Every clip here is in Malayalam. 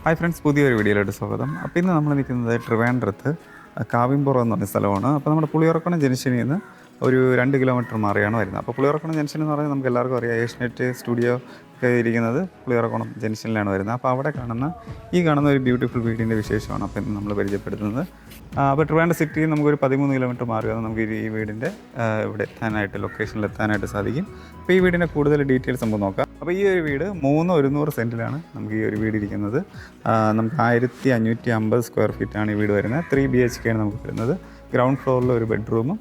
ഹായ് ഫ്രണ്ട്സ്, പുതിയൊരു വീഡിയോയിലോട്ട് സ്വാഗതം. അപ്പോൾ ഇന്ന് നമ്മൾ നിൽക്കുന്നത് ട്രിവാൻഡ്രത്ത് കാവിമ്പുറം എന്ന് പറഞ്ഞ സ്ഥലമാണ്. അപ്പോൾ നമ്മുടെ പുളിയറക്കോണം ജംഗ്ഷനിൽ നിന്ന് ഒരു 2 കിലോമീറ്റർ മാറിയാണ് വരുന്നത്. അപ്പോൾ പുളിയറക്കോണം ജംഗ്ഷൻ എന്ന് പറഞ്ഞാൽ നമുക്ക് എല്ലാവർക്കും അറിയാം, ഏഷ്യനെറ്റ് സ്റ്റുഡിയോ ഒക്കെ ഇരിക്കുന്നത് പുളിയറക്കോണം ജംഗ്ഷനിലാണ് വരുന്നത്. അപ്പോൾ അവിടെ കാണുന്ന ഒരു ബ്യൂട്ടിഫുൾ വീടിൻ്റെ വിശേഷമാണ് അപ്പോൾ ഇന്ന് നമ്മൾ പരിചയപ്പെടുത്തുന്നത്. അപ്പോൾ ട്രിവാൻഡ്രം സിറ്റിയിൽ നമുക്കൊരു 13 കിലോമീറ്റർ മാറുക നമുക്ക് ഈ വീടിൻ്റെ ഇവിടെ എത്താനായിട്ട്, ലൊക്കേഷനിൽ എത്താനായിട്ട് സാധിക്കും. അപ്പോൾ ഈ വീടിൻ്റെ കൂടുതൽ ഡീറ്റെയിൽസ് നമുക്ക് നോക്കാം. അപ്പോൾ ഈ ഒരു വീട് 3 സെൻറ്റിലാണ് നമുക്ക് ഈ ഒരു വീട് ഇരിക്കുന്നത്. നമുക്ക് 1550 സ്ക്വയർ ഫീറ്റാണ് ഈ വീട് വരുന്നത്. 3 BHK ആണ് നമുക്ക് വരുന്നത്. ഗ്രൗണ്ട് ഫ്ലോറിൽ ഒരു ബെഡ്റൂമും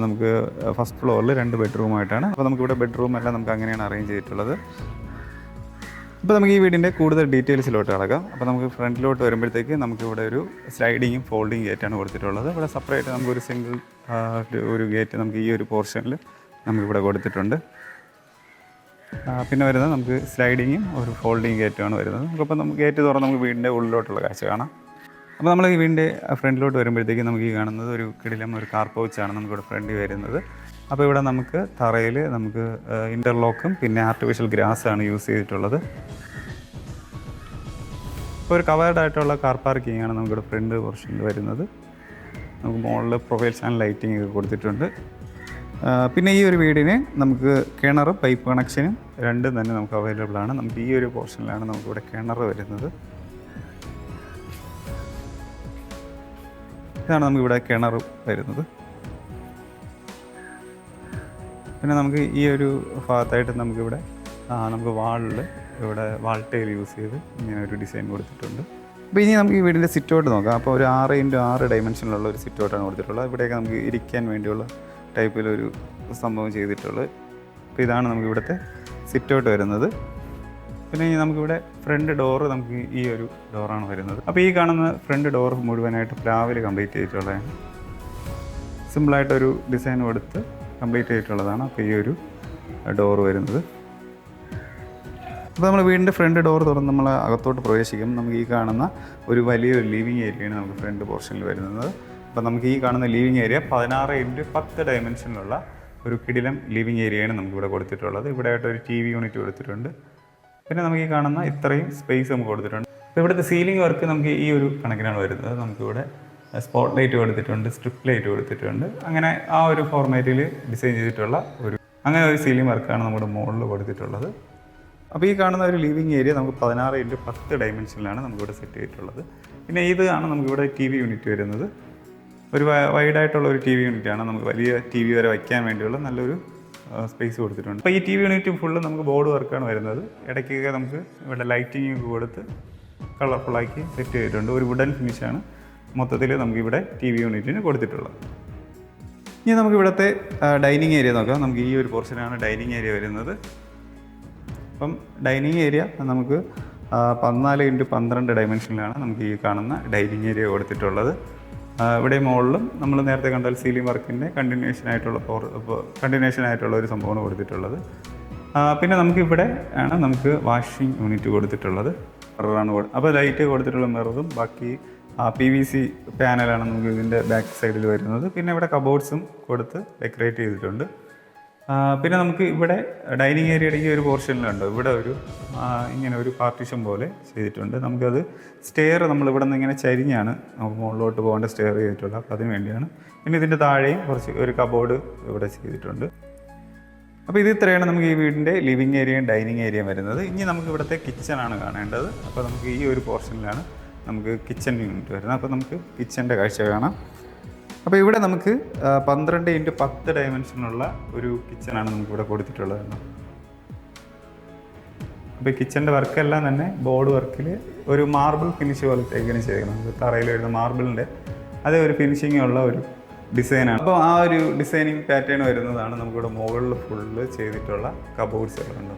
നമുക്ക് ഫസ്റ്റ് ഫ്ലോറിൽ 2 ബെഡ്റൂമായിട്ടാണ്. അപ്പോൾ നമുക്കിവിടെ ബെഡ്റൂം എല്ലാം നമുക്ക് അങ്ങനെയാണ് അറേഞ്ച് ചെയ്തിട്ടുള്ളത്. ഇപ്പോൾ നമുക്ക് ഈ വീടിൻ്റെ കൂടുതൽ ഡീറ്റെയിൽസിലോട്ട് കിടക്കാം. അപ്പോൾ നമുക്ക് ഫ്രണ്ടിലോട്ട് വരുമ്പോഴത്തേക്ക് നമുക്കിവിടെ ഒരു സ്ലൈഡിങ്ങും ഫോൾഡിങ് ഗേറ്റാണ് കൊടുത്തിട്ടുള്ളത്. ഇവിടെ സെപ്പറേറ്റ് നമുക്കൊരു സിംഗിൾ ഒരു ഗേറ്റ് നമുക്ക് ഈ ഒരു പോർഷനിൽ നമുക്കിവിടെ കൊടുത്തിട്ടുണ്ട്. പിന്നെ വരുന്നത് നമുക്ക് സ്ലൈഡിങ്ങും ഒരു ഫോൾഡിങ് ഗേറ്റുമാണ് വരുന്നത്. നമുക്കിപ്പോൾ നമുക്ക് ഗേറ്റ് തുറന്ന് നമുക്ക് വീടിൻ്റെ ഉള്ളിലോട്ടുള്ള കാഴ്ച കാണാം. അപ്പോൾ നമ്മൾ ഈ വീടിൻ്റെ ഫ്രണ്ടിലോട്ട് വരുമ്പോഴത്തേക്ക് നമുക്ക് ഈ കാണുന്നത് ഒരു കിടിലം ഒരു കാർ പൗച്ചാണ് നമുക്കിവിടെ ഫ്രണ്ടിൽ വരുന്നത്. അപ്പോൾ ഇവിടെ നമുക്ക് തറയിൽ നമുക്ക് ഇൻ്റർലോക്കും പിന്നെ ആർട്ടിഫിഷ്യൽ ഗ്രാസാണ് യൂസ് ചെയ്തിട്ടുള്ളത്. ഇപ്പോൾ ഒരു കവേർഡ് ആയിട്ടുള്ള കാർ പാർക്കിംഗ് ആണ് നമുക്കിവിടെ ഫ്രണ്ട് പോർഷനിൽ വരുന്നത്. നമുക്ക് മുകളിൽ പ്രൊഫൈൽ ചാനൽ ലൈറ്റിംഗ് ഒക്കെ കൊടുത്തിട്ടുണ്ട്. പിന്നെ ഈ ഒരു വീടിന് നമുക്ക് കിണറും പൈപ്പ് കണക്ഷനും രണ്ടും തന്നെ നമുക്ക് അവൈലബിൾ ആണ്. നമുക്ക് ഈ ഒരു പോർഷനിലാണ് നമുക്കിവിടെ കിണർ വരുന്നത്. ഇതാണ് നമുക്കിവിടെ കിണർ വരുന്നത്. പിന്നെ നമുക്ക് ഈ ഒരു ഭാഗത്തായിട്ട് നമുക്കിവിടെ നമുക്ക് വാളിൽ ഇവിടെ വാൾ ടൈൽ യൂസ് ചെയ്ത് ഇങ്ങനെ ഒരു ഡിസൈൻ കൊടുത്തിട്ടുണ്ട്. അപ്പോൾ ഇനി നമുക്ക് ഈ വീടിൻ്റെ സിറ്റ് ഔട്ട് നോക്കാം. അപ്പോൾ ഒരു 6x6 ഡയമെൻഷനിലുള്ള ഒരു സിറ്റ് ഔട്ടാണ് കൊടുത്തിട്ടുള്ളത്. ഇവിടെയൊക്കെ നമുക്ക് ഇരിക്കാൻ വേണ്ടിയുള്ള ടൈപ്പിലൊരു സംഭവം ചെയ്തിട്ടുള്ളത്. അപ്പോൾ ഇതാണ് നമുക്ക് ഇവിടുത്തെ സിറ്റ് ഔട്ട് വരുന്നത്. പിന്നെ നമുക്കിവിടെ ഫ്രണ്ട് ഡോറ് നമുക്ക് ഈ ഒരു ഡോറാണ് വരുന്നത്. അപ്പോൾ ഈ കാണുന്ന ഫ്രണ്ട് ഡോർ മുഴുവനായിട്ട് പ്ലാവിൽ കംപ്ലീറ്റ് ചെയ്തിട്ടുള്ളതാണ്. സിമ്പിളായിട്ടൊരു ഡിസൈൻ കൊടുത്ത് കംപ്ലീറ്റ് ചെയ്തിട്ടുള്ളതാണ് അപ്പോൾ ഈ ഒരു ഡോറ് വരുന്നത്. അപ്പോൾ നമ്മൾ വീടിൻ്റെ ഫ്രണ്ട് ഡോർ തുറന്ന് നമ്മൾ അകത്തോട്ട് പ്രവേശിക്കും. നമുക്ക് ഈ കാണുന്ന ഒരു വലിയൊരു ലിവിങ് ഏരിയയാണ് നമുക്ക് ഫ്രണ്ട് പോർഷനിൽ വരുന്നത്. അപ്പോൾ നമുക്ക് ഈ കാണുന്ന ലിവിങ് ഏരിയ 16x10 ഡയമെൻഷനിലുള്ള ഒരു കിടിലം ലിവിങ് ഏരിയയാണ് നമുക്കിവിടെ കൊടുത്തിട്ടുള്ളത്. ഇവിടെ ആയിട്ടൊരു TV യൂണിറ്റ് കൊടുത്തിട്ടുണ്ട്. പിന്നെ നമുക്ക് ഈ കാണുന്ന ഇത്രയും സ്പേസ് നമുക്ക് കൊടുത്തിട്ടുണ്ട്. അപ്പോൾ ഇവിടുത്തെ സീലിംഗ് വർക്ക് നമുക്ക് ഈ ഒരു കണക്കിനാണ് വരുന്നത്. നമുക്കിവിടെ സ്പോട്ട് ലൈറ്റ് കൊടുത്തിട്ടുണ്ട്, സ്ട്രിപ്പ് ലൈറ്റ് കൊടുത്തിട്ടുണ്ട്. അങ്ങനെ ആ ഒരു ഫോർമാറ്റിൽ ഡിസൈൻ ചെയ്തിട്ടുള്ള അങ്ങനെ ഒരു സീലിംഗ് വർക്കാണ് നമ്മുടെ മുകളിൽ കൊടുത്തിട്ടുള്ളത്. അപ്പോൾ ഈ കാണുന്ന ഒരു ലിവിങ് ഏരിയ നമുക്ക് 16x10 ഡയമെൻഷനിലാണ് നമുക്കിവിടെ സെറ്റ് ചെയ്തിട്ടുള്ളത്. പിന്നെ ഇതാണ് നമുക്കിവിടെ TV യൂണിറ്റ് വരുന്നത്. ഒരു വൈഡായിട്ടുള്ള ഒരു TV യൂണിറ്റാണ്. നമുക്ക് വലിയ TV വരെ വയ്ക്കാൻ വേണ്ടിയുള്ള നല്ലൊരു സ്പേസ് കൊടുത്തിട്ടുണ്ട്. അപ്പോൾ ഈ TV യൂണിറ്റ് ഫുള്ള് നമുക്ക് ബോർഡ് വർക്കാണ് വരുന്നത്. ഇടയ്ക്കൊക്കെ നമുക്ക് ഇവിടെ ലൈറ്റിംഗ് ഒക്കെ കൊടുത്ത് കളർഫുള്ളാക്കി സെറ്റ് ചെയ്തിട്ടുണ്ട്. ഒരു വുഡൻ ഫിനിഷാണ് മൊത്തത്തിൽ നമുക്കിവിടെ TV യൂണിറ്റിന് കൊടുത്തിട്ടുള്ളത്. ഇനി നമുക്ക് ഇവിടുത്തെ ഡൈനിങ് ഏരിയ നോക്കാം. നമുക്ക് ഈ ഒരു പോർഷനാണ് ഡൈനിങ് ഏരിയ വരുന്നത്. അപ്പം ഡൈനിങ് ഏരിയ നമുക്ക് 14x12 ഡയമെൻഷനിലാണ് നമുക്ക് ഈ കാണുന്ന ഡൈനിങ് ഏരിയ കൊടുത്തിട്ടുള്ളത്. ഇവിടെ മുകളിലും നമ്മൾ നേരത്തെ കണ്ടാൽ സീലിംഗ് വർക്കിൻ്റെ കണ്ടിന്യൂഷൻ ആയിട്ടുള്ള ഒരു സംഭവമാണ് കൊടുത്തിട്ടുള്ളത്. പിന്നെ നമുക്കിവിടെ ആണ് നമുക്ക് വാഷിംഗ് യൂണിറ്റ് കൊടുത്തിട്ടുള്ളത്. മിററാണ് അപ്പോൾ ലൈറ്റ് കൊടുത്തിട്ടുള്ള മിററും ബാക്കി PVC പാനലാണ് നമുക്ക് ഇതിൻ്റെ ബാക്ക് സൈഡിൽ വരുന്നത്. പിന്നെ ഇവിടെ കബോർഡ്സും കൊടുത്ത് ഡെക്കറേറ്റ് ചെയ്തിട്ടുണ്ട്. പിന്നെ നമുക്ക് ഇവിടെ ഡൈനിങ് ഏരിയയുടെ ഈ ഒരു പോർഷനിലുണ്ട് ഇവിടെ ഇങ്ങനെ ഒരു പാർട്ടീഷൻ പോലെ ചെയ്തിട്ടുണ്ട്. നമുക്കത് സ്റ്റെയർ നമ്മളിവിടെ നിന്ന് ഇങ്ങനെ ചരിഞ്ഞാണ് നമുക്ക് മുകളിലോട്ട് പോകേണ്ട സ്റ്റെയർ ചെയ്തിട്ടുള്ളത്. അപ്പോൾ അതിന് വേണ്ടിയാണ്. പിന്നെ ഇതിൻ്റെ താഴെയും ഒരു കബോർഡ് ഇവിടെ ചെയ്തിട്ടുണ്ട്. അപ്പോൾ ഇത്രയാണ് നമുക്ക് ഈ വീടിൻ്റെ ലിവിങ് ഏരിയയും ഡൈനിങ് ഏരിയയും വരുന്നത്. ഇനി നമുക്ക് ഇവിടുത്തെ കിച്ചണാണ് കാണേണ്ടത്. അപ്പോൾ നമുക്ക് ഈ ഒരു പോർഷനിലാണ് നമുക്ക് കിച്ചൺ യൂണിറ്റ് വരുന്നത്. അപ്പോൾ നമുക്ക് കിച്ചൻ്റെ കാഴ്ച കാണാം. അപ്പോൾ ഇവിടെ നമുക്ക് 12x10 ഡയമെൻഷനുള്ള ഒരു കിച്ചണാണ് നമുക്കിവിടെ കൊടുത്തിട്ടുള്ളത്. അപ്പോൾ കിച്ചൻ്റെ വർക്കെല്ലാം തന്നെ ബോർഡ് വർക്കിൽ ഒരു മാർബിൾ ഫിനിഷ് പോലത്തേക്കാണ് ചെയ്തത്. നമുക്ക് തറയിൽ വരുന്ന മാർബിളിൻ്റെ അതേ ഒരു ഫിനിഷിംഗ് ഉള്ള ഒരു ഡിസൈനാണ്. അപ്പോൾ ആ ഒരു ഡിസൈനിങ് പാറ്റേൺ വരുന്നതാണ് നമുക്കിവിടെ മുകളിൽ ഫുള്ള് ചെയ്തിട്ടുള്ള കബോർഡ്സ് എല്ലാം ഉണ്ട്.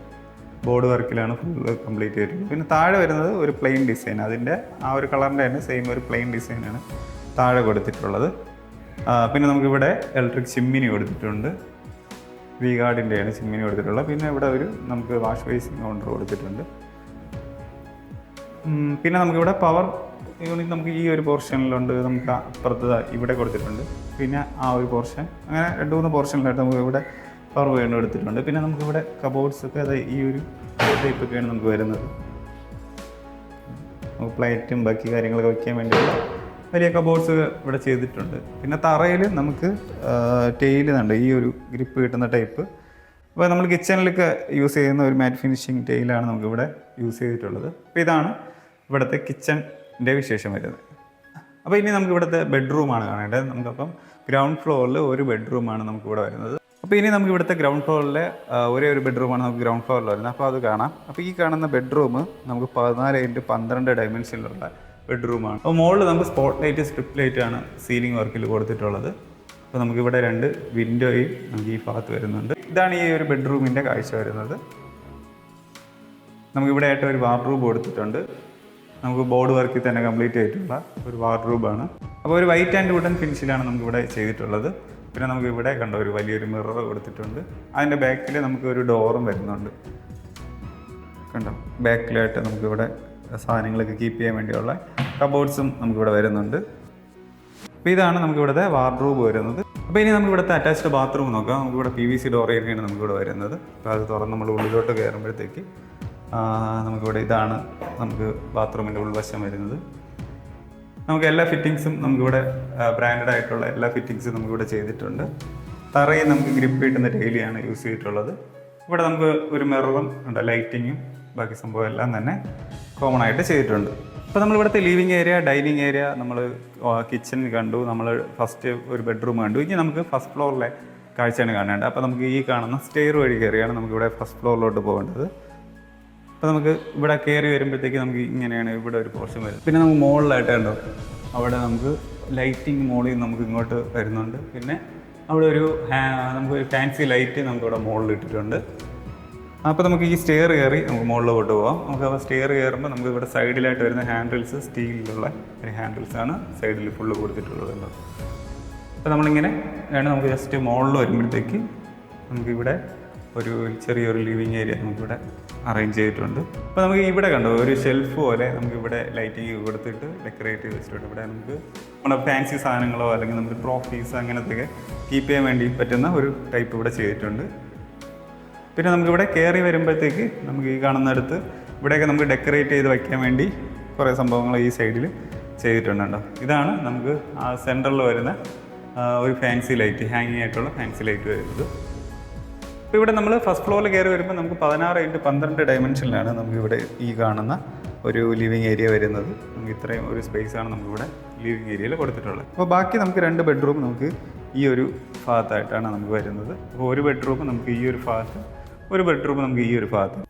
ബോർഡ് വർക്കിലാണ് ഫുള്ള് കംപ്ലീറ്റ് ചെയ്തിട്ടുള്ളത്. പിന്നെ താഴെ വരുന്നത് ഒരു പ്ലെയിൻ ഡിസൈൻ, അതിൻ്റെ ആ ഒരു കളറിൻ്റെ തന്നെ സെയിം ഒരു പ്ലെയിൻ ഡിസൈനാണ് താഴെ കൊടുത്തിട്ടുള്ളത്. പിന്നെ നമുക്കിവിടെ ഇലക്ട്രിക് ചിമ്മിനി കൊടുത്തിട്ടുണ്ട്. V-ഗാർഡിൻ്റെയാണ് ചിമ്മിനി കൊടുത്തിട്ടുള്ളത്. പിന്നെ ഇവിടെ നമുക്ക് വാഷ് ബേസിൻ കൗണ്ടർ കൊടുത്തിട്ടുണ്ട്. പിന്നെ നമുക്കിവിടെ പവർ യൂണിറ്റ് നമുക്ക് ഈ ഒരു പോർഷനിലുണ്ട്. നമുക്ക് അപ്പുറത്ത് ഇവിടെ കൊടുത്തിട്ടുണ്ട്. പിന്നെ ആ ഒരു പോർഷൻ അങ്ങനെ 2-3 പോർഷനിലായിട്ട് നമുക്ക് ഇവിടെ പവർ വേണ്ടി എടുത്തിട്ടുണ്ട്. പിന്നെ നമുക്കിവിടെ കബോർഡ്സൊക്കെ ഈ ഒരു ടൈപ്പൊക്കെയാണ് നമുക്ക് വരുന്നത്. നമുക്ക് പ്ലേറ്റും ബാക്കി കാര്യങ്ങളൊക്കെ വയ്ക്കാൻ വേണ്ടിയുള്ള വലിയ കബോർഡ്സ് ഇവിടെ ചെയ്തിട്ടുണ്ട്. പിന്നെ തറയിൽ നമുക്ക് ടെയിൽ ഉണ്ട്, ഈ ഒരു ഗ്രിപ്പ് കിട്ടുന്ന ടൈപ്പ്. അപ്പോൾ നമ്മൾ കിച്ചണിലൊക്കെ യൂസ് ചെയ്യുന്ന ഒരു മാറ്റ് ഫിനിഷിങ് ടെയിലാണ് നമുക്കിവിടെ യൂസ് ചെയ്തിട്ടുള്ളത്. അപ്പോൾ ഇതാണ് ഇവിടുത്തെ കിച്ചണിൻ്റെ വിശേഷം വരുന്നത്. അപ്പോൾ ഇനി നമുക്ക് ഇവിടുത്തെ ബെഡ്റൂമാണ് കാണേണ്ടത്. നമുക്കപ്പം ഗ്രൗണ്ട് ഫ്ലോറിൽ ഒരു ബെഡ്റൂമാണ് നമുക്കിവിടെ വരുന്നത്. അപ്പോൾ ഇനി നമുക്ക് ഇവിടുത്തെ ഗ്രൗണ്ട് ഫ്ലോറിലെ ഒരേ ഒരു ബെഡ്റൂമാണ് നമുക്ക് ഗ്രൗണ്ട് ഫ്ലോറിൽ വരുന്നത്. അപ്പോൾ അത് കാണാം. അപ്പോൾ ഈ കാണുന്ന ബെഡ്റൂം നമുക്ക് 14x12 ഡയമെൻഷനിലുള്ള ബെഡ്റൂമാണ്. അപ്പോൾ മുകളിൽ നമുക്ക് സ്പോട്ട് ലൈറ്റ്, സ്ട്രിപ്പ് ലൈറ്റാണ് സീലിംഗ് വർക്കിൽ കൊടുത്തിട്ടുള്ളത്. അപ്പോൾ നമുക്കിവിടെ 2 വിൻഡോയും നമുക്ക് ഈ ഭാഗത്ത് വരുന്നുണ്ട്. ഇതാണ് ഈ ഒരു ബെഡ്റൂമിൻ്റെ കാഴ്ച വരുന്നത്. നമുക്കിവിടെ ആയിട്ട് ഒരു വാർഡ്രോബ് കൊടുത്തിട്ടുണ്ട്. നമുക്ക് ബോർഡ് വർക്കിൽ തന്നെ കംപ്ലീറ്റ് ആയിട്ടുള്ള ഒരു വാർഡ്രോബാണ്. അപ്പോൾ ഒരു വൈറ്റ് ആൻഡ് വുഡൻ ഫിനിഷിലാണ് നമുക്കിവിടെ ചെയ്തിട്ടുള്ളത്. പിന്നെ നമുക്ക് ഇവിടെ കണ്ട ഒരു വലിയൊരു മിറർ കൊടുത്തിട്ടുണ്ട്. അതിൻ്റെ ബാക്കിൽ നമുക്ക് ഒരു ഡോറും വരുന്നുണ്ട്. കണ്ടോ, ബാക്കിലായിട്ട് നമുക്കിവിടെ സാധനങ്ങളൊക്കെ കീപ്പ് ചെയ്യാൻ വേണ്ടിയുള്ള കബോർഡ്സും നമുക്കിവിടെ വരുന്നുണ്ട്. അപ്പോൾ ഇതാണ് നമുക്കിവിടുത്തെ വാർഡ്രോബ് വരുന്നത്. അപ്പോൾ ഇനി നമുക്കിവിടുത്തെ അറ്റാച്ച്ഡ് ബാത്റൂം നോക്കാം. നമുക്കിവിടെ PVC ഡോർ ഏരിയയാണ് നമുക്കിവിടെ വരുന്നത്. അപ്പോൾ അത് തുറന്ന് നമ്മൾ ഉള്ളിലോട്ട് കയറുമ്പോഴത്തേക്ക് നമുക്കിവിടെ ഇതാണ് നമുക്ക് ബാത്റൂമിൻ്റെ ഉൾവശം വരുന്നത്. നമുക്ക് എല്ലാ ഫിറ്റിങ്സും നമുക്കിവിടെ ബ്രാൻഡഡ് ആയിട്ടുള്ള എല്ലാ ഫിറ്റിങ്സും നമുക്കിവിടെ ചെയ്തിട്ടുണ്ട്. തറയിൽ നമുക്ക് ഗ്രിപ്പ് കിട്ടുന്ന ടൈലിയാണ് യൂസ് ചെയ്തിട്ടുള്ളത്. ഇവിടെ നമുക്ക് ഒരു മിററും ഉണ്ട്, ലൈറ്റിങ്ങും ബാക്കി സംഭവം എല്ലാം തന്നെ കോമൺ ആയിട്ട് ചെയ്തിട്ടുണ്ട്. അപ്പോൾ നമ്മളിവിടുത്തെ ലിവിങ് ഏരിയ, ഡൈനിങ് ഏരിയ, നമ്മൾ കിച്ചൺ കണ്ടു, നമ്മൾ ഫസ്റ്റ് ഒരു ബെഡ്റൂം കണ്ടു. ഇനി നമുക്ക് ഫസ്റ്റ് ഫ്ലോറിലെ കാഴ്ചയാണ് കാണേണ്ടത്. അപ്പോൾ നമുക്ക് ഈ കാണുന്ന സ്റ്റെയർ വഴി കയറിയാണ് നമുക്കിവിടെ ഫസ്റ്റ് ഫ്ലോറിലോട്ട് പോകേണ്ടത്. അപ്പോൾ നമുക്ക് ഇവിടെ കയറി വരുമ്പോഴത്തേക്ക് നമുക്ക് ഇങ്ങനെയാണ് ഇവിടെ ഒരു പോർഷൻ വരുന്നത്. പിന്നെ നമുക്ക് മുകളിലായിട്ട് കണ്ടോ, അവിടെ നമുക്ക് ലൈറ്റിങ് മുകളിൽ നമുക്ക് ഇങ്ങോട്ട് വരുന്നുണ്ട്. പിന്നെ അവിടെ ഒരു നമുക്ക് ഫാൻസി ലൈറ്റ് നമുക്കിവിടെ മുകളിൽ ഇട്ടിട്ടുണ്ട്. അപ്പോൾ നമുക്ക് ഈ സ്റ്റെയർ കയറി നമുക്ക് മുകളിലോട്ട് പോകാം. നമുക്ക് അപ്പോൾ സ്റ്റെയർ കയറുമ്പോൾ നമുക്ക് ഇവിടെ സൈഡിലായിട്ട് വരുന്ന ഹാൻഡിൽസ് സ്റ്റീലിലുള്ള ഒരു ഹാൻഡിൽസാണ് സൈഡിൽ ഫുള്ള് കൊടുത്തിട്ടുള്ളത്. അപ്പോൾ നമ്മളിങ്ങനെ വേണം നമുക്ക് ജസ്റ്റ് മുകളിൽ വരുമ്പോഴത്തേക്ക് നമുക്കിവിടെ ഒരു ചെറിയൊരു ലിവിങ് ഏരിയ നമുക്കിവിടെ അറേഞ്ച് ചെയ്തിട്ടുണ്ട്. അപ്പോൾ നമുക്ക് ഇവിടെ കണ്ടോ ഒരു ഷെൽഫ് പോലെ നമുക്കിവിടെ ലൈറ്റിങ് കൊടുത്തിട്ട് ഡെക്കറേറ്റ് ചെയ്ത് വെച്ചിട്ടുണ്ട്. ഇവിടെ നമുക്ക് നമ്മുടെ ഫാൻസി സാധനങ്ങളോ അല്ലെങ്കിൽ നമുക്ക് ട്രോഫീസ് അങ്ങനത്തെയൊക്കെ കീപ്പ് ചെയ്യാൻ വേണ്ടി പറ്റുന്ന ഒരു ടൈപ്പ് ഇവിടെ ചെയ്തിട്ടുണ്ട്. പിന്നെ നമുക്കിവിടെ കയറി വരുമ്പോഴത്തേക്ക് നമുക്ക് ഈ കാണുന്നിടത്ത് ഇവിടെയൊക്കെ നമുക്ക് ഡെക്കറേറ്റ് ചെയ്ത് വയ്ക്കാൻ വേണ്ടി കുറേ സംഭവങ്ങൾ ഈ സൈഡിൽ ചെയ്തിട്ടുണ്ടോ. ഇതാണ് നമുക്ക് ആ സെൻറ്ററിൽ വരുന്ന ഒരു ഫാൻസി ലൈറ്റ്, ഹാങ്ങിങ് ആയിട്ടുള്ള ഫാൻസി ലൈറ്റ് വരുന്നത്. അപ്പോൾ ഇവിടെ നമ്മൾ ഫസ്റ്റ് ഫ്ലോറിൽ കയറി വരുമ്പോൾ നമുക്ക് 16x12 ഡയമെൻഷനിലാണ് നമുക്കിവിടെ ഈ കാണുന്ന ഒരു ലിവിങ് ഏരിയ വരുന്നത്. നമുക്ക് ഇത്രയും ഒരു സ്പേസാണ് നമുക്കിവിടെ ലിവിങ് ഏരിയയിൽ കൊടുത്തിട്ടുള്ളത്. അപ്പോൾ ബാക്കി നമുക്ക് 2 ബെഡ്റൂം നമുക്ക് ഈ ഒരു ഭാഗത്തായിട്ടാണ് നമുക്ക് വരുന്നത്. അപ്പോൾ ഒരു ബെഡ്റൂം നമുക്ക് ഈ ഒരു ഭാഗത്ത്, ഒരു ബെഡ്റൂം നമുക്ക് ഈ ഒരു ഭാഗത്ത്.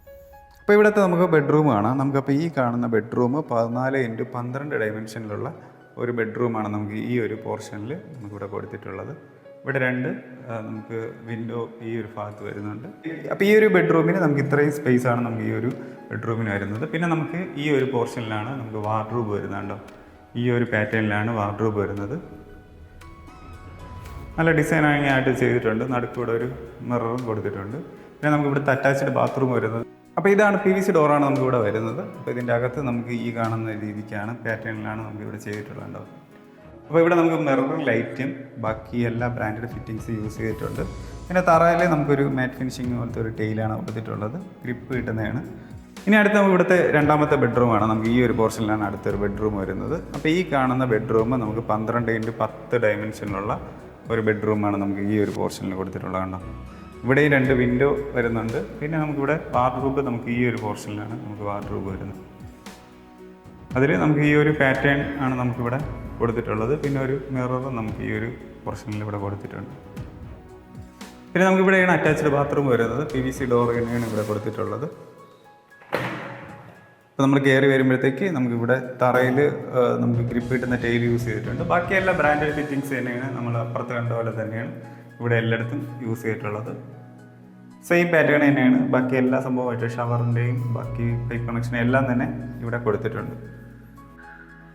അപ്പോൾ ഇവിടുത്തെ നമുക്ക് ബെഡ്റൂം കാണാം. നമുക്കപ്പോൾ ഈ കാണുന്ന ബെഡ്റൂം 14x12 ഡയമെൻഷനിലുള്ള ഒരു ബെഡ്റൂമാണ് നമുക്ക് ഈ ഒരു പോർഷനിൽ നമുക്കിവിടെ കൊടുത്തിട്ടുള്ളത്. ഇവിടെ 2 നമുക്ക് വിൻഡോ ഈ ഒരു ഭാഗത്ത് വരുന്നുണ്ട്. അപ്പോൾ ഈ ഒരു ബെഡ്റൂമിന് നമുക്ക് ഇത്രയും സ്പേസാണ് നമുക്ക് ഈ ഒരു ബെഡ്റൂമിന് വരുന്നത്. പിന്നെ നമുക്ക് ഈ ഒരു പോർഷനിലാണ് നമുക്ക് വാർഡ്രോബ് വരുന്നുണ്ടോ, ഈ ഒരു പാറ്റേണിലാണ് വാർഡ്രോബ് വരുന്നത്. നല്ല ഡിസൈനിങ് ആയിട്ട് ചെയ്തിട്ടുണ്ട്. നടുക്കൂടെ ഒരു മിററും കൊടുത്തിട്ടുണ്ട്. പിന്നെ നമുക്ക് ഇവിടുത്തെ അറ്റാച്ച്ഡ് ബാത്റൂം വരുന്നത്. അപ്പോൾ ഇതാണ് PVC ഡോറാണ് നമുക്കിവിടെ വരുന്നത്. അപ്പോൾ ഇതിൻ്റെ അകത്ത് നമുക്ക് ഈ കാണുന്ന രീതിക്കാണ് പാറ്റേണിലാണ് നമുക്കിവിടെ ചെയ്തിട്ടുള്ളത്. അപ്പോൾ ഇവിടെ നമുക്ക് മിറർ ലൈറ്റും ബാക്കി എല്ലാ ബ്രാൻഡഡ് ഫിറ്റിങ്സ് യൂസ് ചെയ്തിട്ടുണ്ട്. പിന്നെ തറയിൽ നമുക്കൊരു മാറ്റ് ഫിനിഷിങ് പോലത്തെ ഒരു ടൈലാണ് കൊടുത്തിട്ടുള്ളത്, ഗ്രിപ്പ് കിട്ടുന്നതാണ്. ഇനി അടുത്ത നമുക്ക് ഇവിടുത്തെ രണ്ടാമത്തെ ബെഡ്റൂമാണ്. നമുക്ക് ഈ ഒരു പോർഷനിലാണ് അടുത്തൊരു ബെഡ്റൂം വരുന്നത്. അപ്പോൾ ഈ കാണുന്ന ബെഡ്റൂം നമുക്ക് 12x10 ഡയമെൻഷനിലുള്ള ഒരു ബെഡ്റൂമാണ് നമുക്ക് ഈ ഒരു പോർഷനിൽ കൊടുത്തിട്ടുള്ളത്. കണ്ടോ, ഇവിടെ 2 വിൻഡോ വരുന്നുണ്ട്. പിന്നെ നമുക്കിവിടെ വാർഡ്രോബ് നമുക്ക് ഈ ഒരു പോർഷനിലാണ് നമുക്ക് വാർഡ്രോബ് വരുന്നത്. അതിൽ നമുക്ക് ഈ ഒരു പാറ്റേൺ ആണ് നമുക്കിവിടെ കൊടുത്തിട്ടുള്ളത്. പിന്നെ ഒരു മിറർ നമുക്ക് ഈ ഒരു പോർഷനിൽ ഇവിടെ കൊടുത്തിട്ടുണ്ട്. പിന്നെ നമുക്കിവിടെയാണ് അറ്റാച്ച്ഡ് ബാത്റൂം വരുന്നത്. PVC ഡോർ തന്നെയാണ് ഇവിടെ കൊടുത്തിട്ടുള്ളത്. അപ്പോൾ നമ്മൾ കയറി വരുമ്പോഴത്തേക്ക് നമുക്കിവിടെ തറയിൽ നമുക്ക് ഗ്രിപ്പ് കിട്ടുന്ന ടൈൽ യൂസ് ചെയ്തിട്ടുണ്ട്. ബാക്കി എല്ലാ ബ്രാൻഡഡ് ഫിറ്റിങ്സ് തന്നെയാണ് നമ്മൾ അപ്പുറത്ത് കണ്ട പോലെ തന്നെയാണ് ഇവിടെ എല്ലായിടത്തും യൂസ് ചെയ്തിട്ടുള്ളത്. സെയിം പാറ്റേൺ തന്നെയാണ് ബാക്കി എല്ലാ സംഭവമായിട്ട് ഷവറിൻ്റെയും ബാക്കി പൈപ്പ് കണക്ഷൻ എല്ലാം തന്നെ ഇവിടെ കൊടുത്തിട്ടുണ്ട്.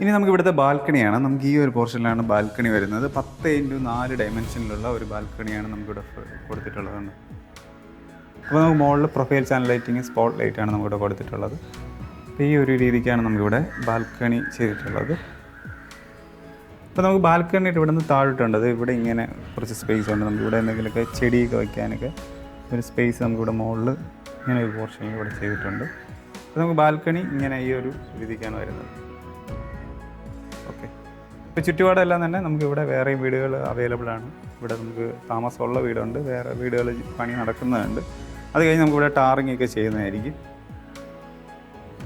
ഇനി നമുക്ക് ഇവിടുത്തെ ബാൽക്കണിയാണ്. നമുക്ക് ഈ ഒരു പോർഷനിലാണ് ബാൽക്കണി വരുന്നത്. 10x4 ഡയമെൻഷനിലുള്ള ഒരു ബാൽക്കണിയാണ് നമുക്കിവിടെ കൊടുത്തിട്ടുള്ളത്. അപ്പോൾ നമുക്ക് മുകളിൽ പ്രൊഫൈൽ ചാനൽ ലൈറ്റിങ്, സ്പോട്ട് ലൈറ്റാണ് നമുക്കിവിടെ കൊടുത്തിട്ടുള്ളത്. അപ്പോൾ ഈ ഒരു രീതിക്കാണ് നമുക്കിവിടെ ബാൽക്കണി ചെയ്തിട്ടുള്ളത്. അപ്പോൾ നമുക്ക് ബാൽക്കണിയിട്ട് ഇവിടെ നിന്ന് താഴോട്ടുണ്ടത്. ഇവിടെ ഇങ്ങനെ കുറച്ച് സ്പേസ് ഉണ്ട്. നമുക്കിവിടെ എന്തെങ്കിലുമൊക്കെ ചെടിയൊക്കെ വയ്ക്കാനൊക്കെ ഒരു സ്പേസ് നമുക്കിവിടെ മുകളിൽ ഇങ്ങനെ ഒരു പോർഷനിൽ ഇവിടെ ചെയ്തിട്ടുണ്ട്. അപ്പോൾ നമുക്ക് ബാൽക്കണി ഇങ്ങനെ ഈ ഒരു രീതിക്കാണ് വരുന്നത്. ഓക്കെ, ഇപ്പോൾ ചുറ്റുപാടെല്ലാം തന്നെ നമുക്കിവിടെ വേറെയും വീടുകൾ അവൈലബിൾ ആണ്. ഇവിടെ നമുക്ക് താമസമുള്ള വീടുണ്ട്, വേറെ വീടുകൾ പണി നടക്കുന്നതുണ്ട്. അത് കഴിഞ്ഞ് നമുക്കിവിടെ ടാറിങ് ഒക്കെ ചെയ്യുന്നതായിരിക്കും.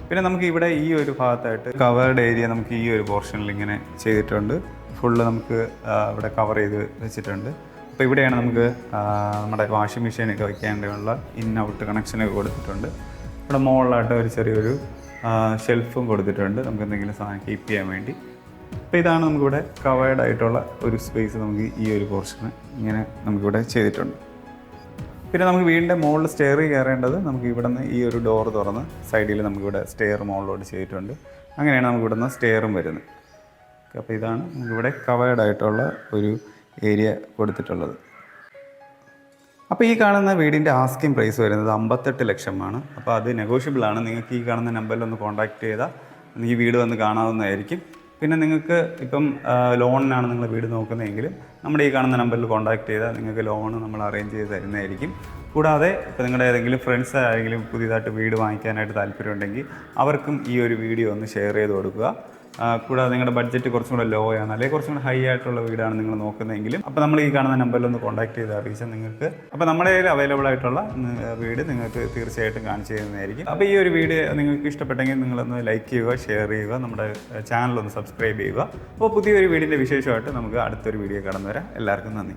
പിന്നെ നമുക്ക് ഇവിടെ ഈ ഒരു ഭാഗത്തായിട്ട് കവേർഡ് ഏരിയ നമുക്ക് ഈ ഒരു പോർഷനിൽ ഇങ്ങനെ ചെയ്തിട്ടുണ്ട്. ഫുള്ള് നമുക്ക് ഇവിടെ കവർ ചെയ്ത് വെച്ചിട്ടുണ്ട്. അപ്പോൾ ഇവിടെയാണ് നമുക്ക് നമ്മുടെ വാഷിംഗ് മെഷീനൊക്കെ വയ്ക്കാനുള്ള ഇൻ ഔട്ട് കണക്ഷനൊക്കെ കൊടുത്തിട്ടുണ്ട്. ഇവിടെ മുകളിലായിട്ട് ഒരു ചെറിയൊരു ഷെൽഫും കൊടുത്തിട്ടുണ്ട് നമുക്ക് എന്തെങ്കിലും സാധനം കീപ്പ് ചെയ്യാൻ വേണ്ടി. അപ്പോൾ ഇതാണ് നമുക്കിവിടെ കവേർഡ് ആയിട്ടുള്ള ഒരു സ്പേസ് നമുക്ക് ഈ ഒരു പോർഷന് ഇങ്ങനെ നമുക്കിവിടെ ചെയ്തിട്ടുണ്ട്. പിന്നെ നമുക്ക് വീടിൻ്റെ മുകളിൽ സ്റ്റെയർ കയറേണ്ടത് നമുക്ക് ഇവിടെ നിന്ന് ഈ ഒരു ഡോർ തുറന്ന് സൈഡിൽ നമുക്കിവിടെ സ്റ്റെയർ മുകളിലോട്ട് ചെയ്തിട്ടുണ്ട്. അങ്ങനെയാണ് നമുക്ക് ഇവിടെ നിന്ന് സ്റ്റെയറും വരുന്നത്. അപ്പോൾ ഇതാണ് നമുക്കിവിടെ കവേർഡ് ആയിട്ടുള്ള ഒരു ഏരിയ കൊടുത്തിട്ടുള്ളത്. അപ്പോൾ ഈ കാണുന്ന വീടിൻ്റെ ആസ്കിംഗ് പ്രൈസ് വരുന്നത് 58 ലക്ഷമാണ്. അപ്പോൾ അത് നെഗോഷ്യബിൾ ആണ്. നിങ്ങൾക്ക് ഈ കാണുന്ന നമ്പറിൽ ഒന്ന് കോൺടാക്റ്റ് ചെയ്താൽ ഈ വീട് വന്ന് കാണാവുന്നതായിരിക്കും. പിന്നെ നിങ്ങൾക്ക് ഇപ്പം ലോണിനാണ് നിങ്ങൾ വീട് നോക്കുന്നതെങ്കിലും നമ്മുടെ ഈ കാണുന്ന നമ്പറിൽ കോൺടാക്റ്റ് ചെയ്താൽ നിങ്ങൾക്ക് ലോൺ നമ്മൾ അറേഞ്ച് ചെയ്ത് തരുന്നതായിരിക്കും. കൂടാതെ ഇപ്പോൾ നിങ്ങളുടെ ഏതെങ്കിലും ഫ്രണ്ട്സ് ആരെങ്കിലും പുതിയതായിട്ട് വീട് വാങ്ങിക്കാനായിട്ട് താല്പര്യമുണ്ടെങ്കിൽ അവർക്കും ഈ ഒരു വീഡിയോ ഒന്ന് ഷെയർ ചെയ്ത് കൊടുക്കുക. കൂടാതെ നിങ്ങളുടെ ബഡ്ജറ്റ് കുറച്ചും കൂടെ ലോ ആണ് അല്ലെങ്കിൽ കുറച്ചും കൂടെ ഹൈ ആയിട്ടുള്ള വീടാണ് നിങ്ങൾ നോക്കുന്നതെങ്കിലും അപ്പോൾ നമ്മൾ ഈ കാണുന്ന നമ്പറിൽ ഒന്ന് കോൺടാക്ട് ചെയ്ത് അറിയിച്ചാൽ നിങ്ങൾക്ക് അപ്പോൾ നമ്മുടെ കയ്യിൽ അവൈലബിൾ ആയിട്ടുള്ള വീട് നിങ്ങൾക്ക് തീർച്ചയായിട്ടും കാണിച്ചു തരുന്നതായിരിക്കും. അപ്പോൾ ഈ ഒരു വീഡിയോ നിങ്ങൾക്ക് ഇഷ്ടപ്പെട്ടെങ്കിൽ നിങ്ങളൊന്ന് ലൈക്ക് ചെയ്യുക, ഷെയർ ചെയ്യുക, നമ്മുടെ ചാനലൊന്ന് സബ്സ്ക്രൈബ് ചെയ്യുക. അപ്പോൾ പുതിയൊരു വീടിൻ്റെ വിശേഷമായിട്ട് നമുക്ക് അടുത്തൊരു വീഡിയോ കടന്നു വരാം. എല്ലാവർക്കും നന്ദി.